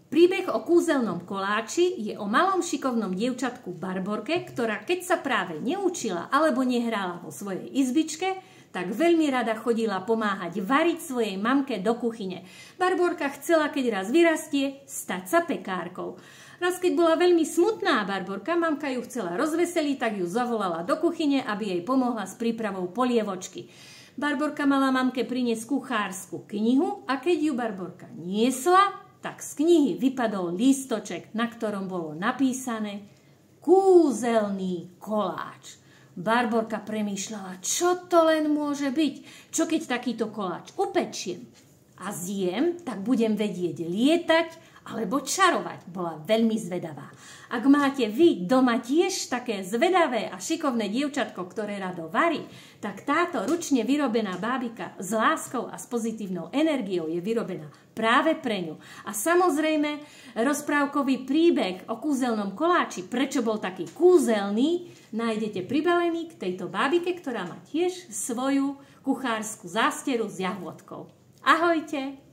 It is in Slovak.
Príbeh o kúzelnom koláči je o malom šikovnom dievčatku Barborke, ktorá keď sa práve neučila alebo nehrála vo svojej izbičke, tak veľmi rada chodila pomáhať variť svojej mamke do kuchyne. Barborka chcela, keď raz vyrastie, stať sa pekárkou. Raz, keď bola veľmi smutná Barborka, mamka ju chcela rozveseliť, tak ju zavolala do kuchyne, aby jej pomohla s prípravou polievočky. Barborka mala mamke priniesť kuchársku knihu a keď ju Barborka niesla, tak z knihy vypadol lístoček, na ktorom bolo napísané Kúzelný koláč. Barborka premýšľala, čo to len môže byť, čo keď takýto koláč upečiem a zjem, tak budem vedieť lietať alebo čarovať. Bola veľmi zvedavá. Ak máte vy doma tiež také zvedavé a šikovné dievčatko, ktoré rado varí, tak táto ručne vyrobená bábika s láskou a s pozitívnou energiou je vyrobená práve pre ňu. A samozrejme, rozprávkový príbeh o kúzelnom koláči, prečo bol taký kúzelný, nájdete pribalený k tejto bábike, ktorá má tiež svoju kuchársku zásteru s jahôdkou. Ahojte!